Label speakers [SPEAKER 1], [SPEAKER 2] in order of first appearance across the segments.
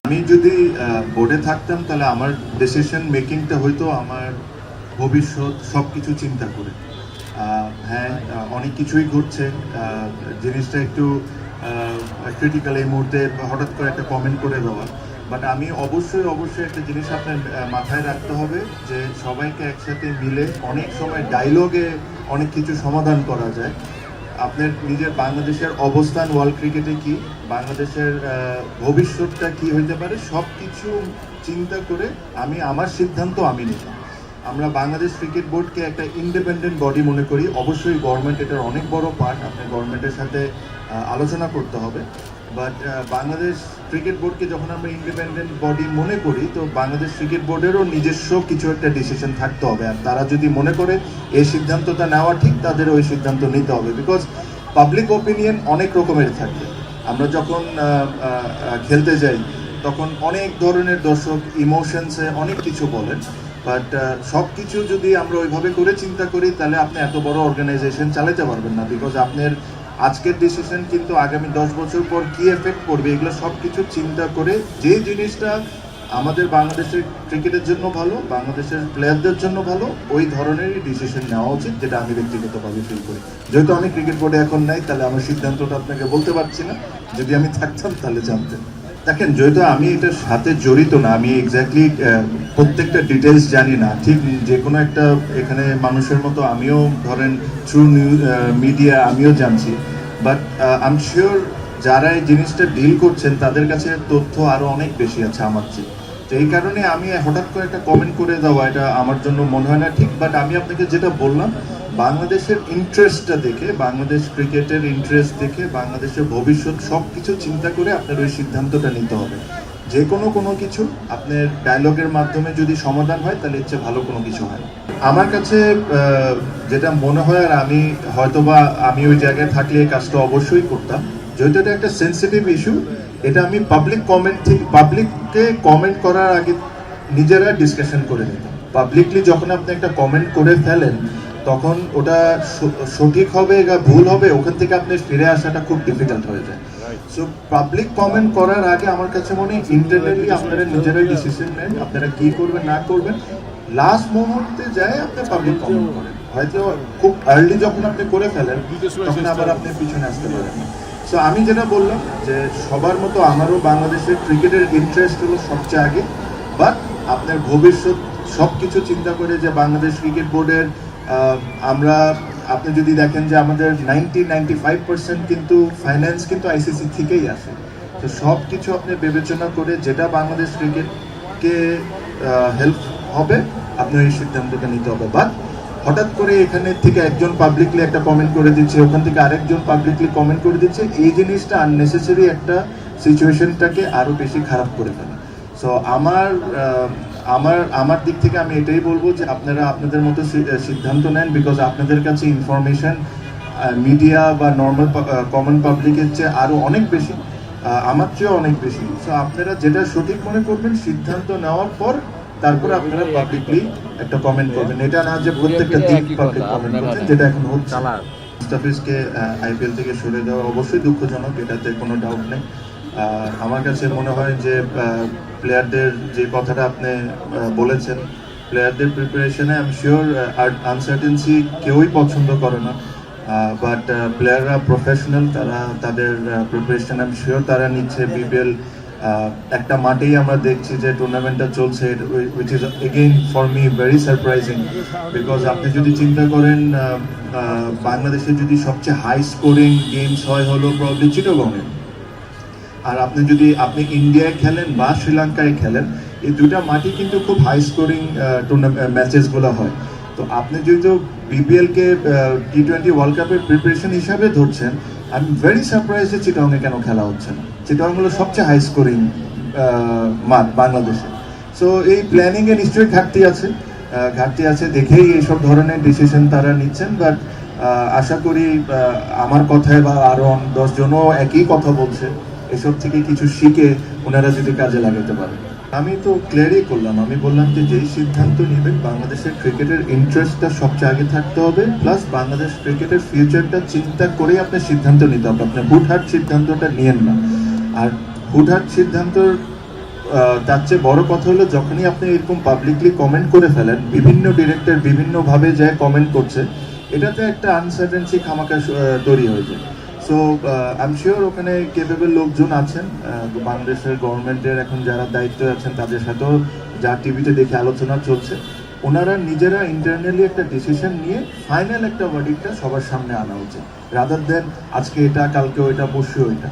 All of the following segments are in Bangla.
[SPEAKER 1] আমি যদি বোর্ডে থাকতাম তাহলে আমার ডিসিশন মেকিংটা হয়তো আমার ভবিষ্যৎ সব কিছু চিন্তা করে। হ্যাঁ, অনেক কিছুই ঘটছে, জিনিসটা একটু ক্রিটিক্যাল এই মুহূর্তে হঠাৎ করে একটা কমেন্ট করে দেওয়া। বাট আমি অবশ্যই একটা জিনিস আপনার মাথায় রাখতে হবে যে সবাইকে একসাথে মিলে অনেক সময় ডায়লগে অনেক কিছু সমাধান করা যায়। আপনার নিজের বাংলাদেশের অবস্থান ওয়ার্ল্ড ক্রিকেটে কি, বাংলাদেশের ভবিষ্যৎটা কি হইতে পারে, সব কিছু চিন্তা করে আমি আমার সিদ্ধান্ত আমি নিলাম। আমরা বাংলাদেশ ক্রিকেট বোর্ডকে একটা ইন্ডিপেন্ডেন্ট বডি মনে করি। অবশ্যই গভর্নমেন্ট এটার অনেক বড় পার্ট, আপনার গভর্নমেন্টের সাথে আলোচনা করতে হবে। বাট বাংলাদেশ ক্রিকেট বোর্ডকে যখন আমরা ইন্ডিপেন্ডেন্ট বডি মনে করি, তো বাংলাদেশ ক্রিকেট বোর্ডেরও নিজস্ব কিছু একটা ডিসিশন থাকতে হবে। আর তারা যদি মনে করে এই সিদ্ধান্তটা নেওয়া ঠিক, তাদের ওই সিদ্ধান্ত নিতে হবে। বিকজ পাবলিক ওপিনিয়ন অনেক রকমের থাকে। আমরা যখন খেলতে যাই তখন অনেক ধরনের দর্শক ইমোশনসে অনেক কিছু বলেন। বাট সব কিছু যদি আমরা ওইভাবে করে চিন্তা করি, তাহলে আপনি এত বড় অর্গানাইজেশন চালাতে পারবেন না। বিকজ আপনার আজকের ডিসিশন কিন্তু আগামী 10 বছর পর কি এফেক্ট করবে, এগুলো সব কিছু চিন্তা করে যে জিনিসটা আমাদের বাংলাদেশের ক্রিকেটের জন্য ভালো, বাংলাদেশের প্লেয়ারদের জন্য ভালো, ওই ধরনেরই ডিসিশন নেওয়া উচিত, যেটা আমি ব্যক্তিগতভাবে ফিল করি। যেহেতু আমি ক্রিকেট বোর্ডে এখন নাই, তাহলে আমার সিদ্ধান্তটা আপনাকে বলতে পারছি না। যদি আমি থাকতাম তাহলে জানতেন। দেখেন, যেহেতু আমি এটার সাথে জড়িত না, আমি এক্স্যাক্টলি প্রত্যেকটা ডিটেলস জানি না। ঠিক যে কোনো একটা এখানে মানুষের মতো আমিও ধরেন থ্রু মিডিয়া আমিও জানছি। বাট আই এম শিওর যারা এই জিনিসটা ডিল করছেন তাদের কাছে তথ্য আরও অনেক বেশি আছে আমার চেয়ে। তো এই কারণে আমি হঠাৎ করে একটা কমেন্ট করে দেওয়া, এটা আমার জন্য মনে হয় না ঠিক। বাট আমি আপনাকে যেটা বললাম, বাংলাদেশের ইন্টারেস্টটা দেখে, বাংলাদেশ ক্রিকেটের ইন্টারেস্ট দেখে, বাংলাদেশের ভবিষ্যৎ সব কিছু চিন্তা করে আপনার ওই সিদ্ধান্তটা নিতে হবে। যে কোনো কিছু আপনার ডায়লগের মাধ্যমে যদি সমাধান হয়, তাহলে ইচ্ছে ভালো কোনো কিছু হয়। আমার কাছে যেটা মনে হয়, আর আমি হয়তোবা আমি ওই জায়গায় থাকলে এই কাজটা অবশ্যই করতাম। যেহেতু এটা একটা সেন্সিটিভ ইস্যু, এটা আমি পাবলিক কমেন্ট থেকে, পাবলিককে কমেন্ট করার আগে নিজেরা ডিসকাশন করে নিতাম। পাবলিকলি যখন আপনি একটা কমেন্ট করে ফেলেন, তখন ওটা সঠিক হবে বা ভুল হবে, ওখান থেকে আপনি ফিরে আসাটা খুব ডিফিকাল্ট হয়ে যায়। সো পাবলিক কমেন্ট করার আগে আমার কাছে মনে হয় ইন্টারনালি আপনারা নিজেরাই ডিসিশন নেন, আপনারা কি করবেন না করবেন। লাস্ট মুহূর্তে যায় আপনি পাবলিক কমেন্ট করেন, হয়তো খুব আর্লি যখন আপনি করে ফেলেন, তখন আবার আপনি পিছনে আসতে পারেন না। সো আমি যেটা বললাম যে সবার মতো আমারও বাংলাদেশের ক্রিকেটের ইন্টারেস্ট হলো সবচেয়ে আগে। বাট আপনার ভবিষ্যৎ সব কিছু চিন্তা করে যে বাংলাদেশ ক্রিকেট বোর্ডের আমরা, আপনি যদি দেখেন যে আমাদের 95% কিন্তু ফাইন্যান্স কিন্তু আইসিসি থেকেই আসে। তো সব কিছু আপনি বিবেচনা করে যেটা বাংলাদেশ ক্রিকেটকে হেল্প হবে, আপনি এই সিদ্ধান্তটা নিতে হবে। বাট হঠাৎ করে এখানে থেকে একজন পাবলিকলি একটা কমেন্ট করে দিচ্ছে, ওখান থেকে আরেকজন পাবলিকলি কমেন্ট করে দিচ্ছে, এই জিনিসটা আননেসেসারি একটা সিচুয়েশনটাকে আরো বেশি খারাপ করে ফেলে। সো আমার দিক থেকে আমি এটাই বলবো যে আপনারা আপনাদের মতো সিদ্ধান্ত নেন। বিকজ আপনাদের কাছে ইনফরমেশন মিডিয়া বা নর্মাল কমন পাবলিকের চেয়ে আরো অনেক বেশি, আমার চেয়েও অনেক বেশি। সো আপনারা যেটা সঠিক মনে করবেন, সিদ্ধান্ত নেওয়ার পর তারপরে আপনারা পাবলিকলি একটা কমেন্ট করবেন। এটা না যে প্রত্যেকটা দিন পাবলিক কমেন্ট করছেন, যেটা এখন হচ্ছে। মুস্তাফিজকে আইপিএল থেকে সরে দেওয়া অবশ্যই দুঃখজনক, এটাতে কোনো ডাউট নেই। আমার কাছে মনে হয় যে প্লেয়ারদের যে কথাটা আপনি বলেছেন, প্লেয়ারদের প্রিপারেশনে আমি শিওর আনসার্টেনসি কেউই পছন্দ করে না। বাট প্লেয়াররা প্রফেশনাল, তারা তাদের প্রিপারেশন আমি শিওর তারা নিচ্ছে। বিপিএল একটা মাঠেই আমরা দেখছি যে টুর্নামেন্টটা চলছে, which is again for me very surprising. Because আপনি যদি চিন্তা করেন, বাংলাদেশে যদি সবচেয়ে হাই স্কোরিং গেমস হয় হলো প্রবলি চিটাগংয়ে। আর আপনি যদি ইন্ডিয়ায় খেলেন বা শ্রীলঙ্কায় খেলেন, এই দুটা মাঠই কিন্তু খুব হাই স্কোরিং টুর্নামেন্ট ম্যাচেসগুলো হয়। তো আপনি যেহেতু বিপিএলকে টি20 ওয়ার্ল্ড কাপের প্রিপারেশন হিসাবে ধরছেন, আই এম ভেরি সারপ্রাইজ যে চিটাগংয়ে কেন খেলা হচ্ছে না। চিটাগং হলো সবচেয়ে হাই স্কোরিং মাঠ বাংলাদেশে। সো এই প্ল্যানিংয়ে নিশ্চয়ই ঘাটতি আছে দেখেই এইসব ধরনের ডিসিশন তারা নিচ্ছেন। বাট আশা করি আমার কথায় বা আরো 10 জনও একই কথা বলছে, এসব থেকে কিছু শিখে ওনারা যদি কাজে লাগাতে পারে। আমি তো ক্লিয়ারই করলাম, আমি বললাম যে যেই সিদ্ধান্ত নেবেন, বাংলাদেশের ক্রিকেটের ইন্টারেস্টটা সবচেয়ে আগে থাকতে হবে, প্লাস বাংলাদেশ ক্রিকেটের ফিউচারটা চিন্তা করেই আপনার সিদ্ধান্ত নিতে হবে। আপনার হুটহাট সিদ্ধান্তটা নিয়েন না। আর হুটহাট সিদ্ধান্তর তার চেয়ে বড় কথা হলো যখনই আপনি এরকম পাবলিকলি কমেন্ট করে ফেলেন, বিভিন্ন ডিরেক্টর বিভিন্নভাবে যে কমেন্ট করছে, এটাতে একটা আনসার্টেনসি খামাখা তৈরি হয়ে যায়। সো আই এম শিওর ওখানে কেপেবল লোকজন আছেন, বাংলাদেশের গভর্নমেন্টের এখন যারা দায়িত্বে আছেন তাদের সাথেও যা টিভিতে দেখে আলোচনা চলছে, ওনারা নিজেরা ইন্টারনালি একটা ডিসিশন নিয়ে ফাইনাল একটা ভার্ডিক্টটা সবার সামনে আনা উচিত, রাদার দেন আজকে এটা কালকে ওইটা পরশু ওইটা।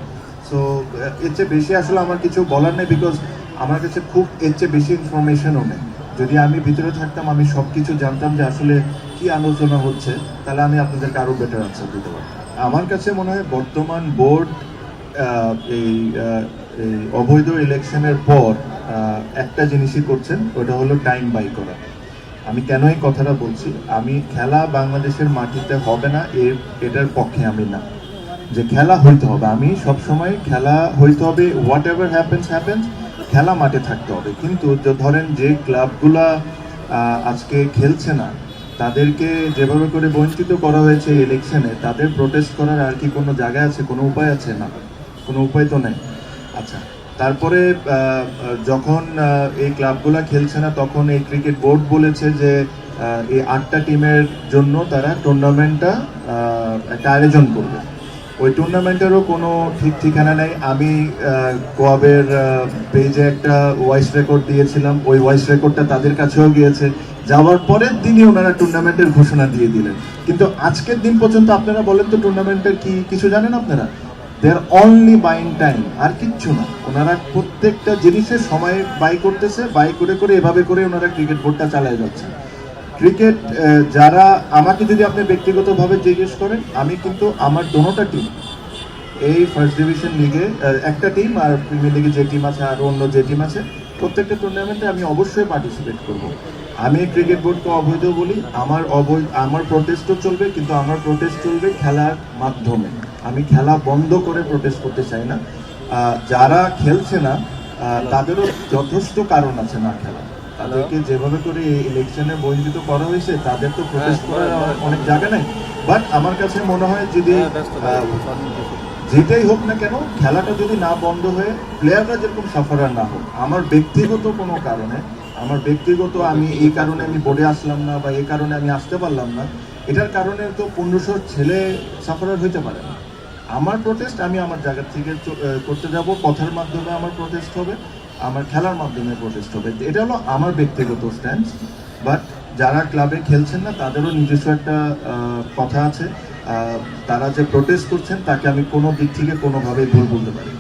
[SPEAKER 1] সো এর চেয়ে বেশি আসলে আমার কিছু বলার নেই, বিকজ আমার কাছে খুব এর চেয়ে বেশি ইনফরমেশনও নেই। যদি আমি ভিতরে থাকতাম, আমি সব কিছু জানতাম যে আসলে কি আলোচনা হচ্ছে, তাহলে আমি আপনাদেরকে আরও বেটার আনসার দিতে পারতাম। আমার কাছে মনে হয় বর্তমান বোর্ড এই অবৈধ ইলেকশনের পর একটা জিনিসই করছেন, ওটা হলো টাইম বাই করা। আমি কেন এই কথাটা বলছি, আমি খেলা বাংলাদেশের মাটিতে হবে না এটার পক্ষে আমি না, যে খেলা হইতে হবে। আমি সবসময় খেলা হইতে হবে, হোয়াট এভার হ্যাপেন্স হ্যাপেন্স, খেলা মাঠে থাকতে হবে। কিন্তু ধরেন যে ক্লাবগুলা আজকে খেলছে না, তাদেরকে যেভাবে করে বঞ্চিত করা হয়েছে ইলেকশনে, তাদের প্রোটেস্ট করার আর কি কোনো জায়গা আছে, কোনো উপায় আছে? না, কোনো উপায় তো নেই। আচ্ছা, তারপরে যখন এই ক্লাবগুলা খেলছে না, তখন এই ক্রিকেট বোর্ড বলেছে যে এই 8টা টিমের জন্য তারা টুর্নামেন্টটা একটা আয়োজন করবে। ওই টুর্নামেন্টেরও কোনো ঠিক ঠিকানা নেই। আমি কোয়াবের পেজে একটা ভয়েস রেকর্ড দিয়েছিলাম, ওই ভয়েস রেকর্ডটা তাদের কাছেও গিয়েছে। যাওয়ার পরের দিনই ওনারা টুর্নামেন্টের ঘোষণা দিয়ে দিলেন। কিন্তু আজকের দিন পর্যন্ত আপনারা বলেন তো টুর্নামেন্টের কি কিছু জানেন আপনারা? দে আর অনলি বাইং টাইম, আর কিচ্ছু না। ওনারা প্রত্যেকটা জিনিসের সময় বাই করতেছে, বাই করে করে এভাবে করে ওনারা ক্রিকেট বোর্ডটা চালিয়ে যাচ্ছে। ক্রিকেট যারা, আমাকে যদি আপনি ব্যক্তিগতভাবে জিজ্ঞেস করেন, আমি কিন্তু আমার দোনোটা টিম, এই ফার্স্ট ডিভিশন লিগে একটা টিম আর প্রিমিয়ার লিগে যে টিম আছে আর অন্য যে টিম আছে, প্রত্যেকটা টুর্নামেন্টে আমি অবশ্যই পার্টিসিপেট করব। আমি ক্রিকেট বোর্ডকে অবৈধ বলি, আমার প্রোটেস্টও চলবে, কিন্তু আমার প্রোটেস্ট চলবে খেলার মাধ্যমে। আমি খেলা বন্ধ করে প্রোটেস্ট করতে চাই না। যারা খেলছে না তাদেরও যথেষ্ট কারণ আছে না খেলা। তাদেরকে যেভাবে করে ইলেকশনে বঞ্চিত করা হয়েছে, তাদের তো প্রোটেস্ট করার অনেক জায়গা নেই। বাট আমার কাছে মনে হয় যদি যেটাই হোক না কেন, খেলাটা যদি না বন্ধ হয়ে প্লেয়াররা যেরকম সাফারার না হোক, আমার ব্যক্তিগত কোনো কারণে, আমি এই কারণে আমি বোর্ডে আসলাম না বা এই কারণে আমি আসতে পারলাম না, এটার কারণে তো 1500 ছেলে সাফারার হইতে পারে না। আমার প্রোটেস্ট আমি আমার জায়গা থেকে করতে যাব, কথার মাধ্যমে আমার প্রোটেস্ট হবে, আমার খেলার মাধ্যমে প্রোটেস্ট হবে। এটা হলো আমার ব্যক্তিগত স্ট্যান্স। বাট যারা ক্লাবে খেলছেন না, তাদেরও নিজস্ব একটা কথা আছে। তারা যে প্রোটেস্ট করছেন, তাকে আমি কোনো দিক থেকে কোনোভাবেই ভুল বলতে পারি না।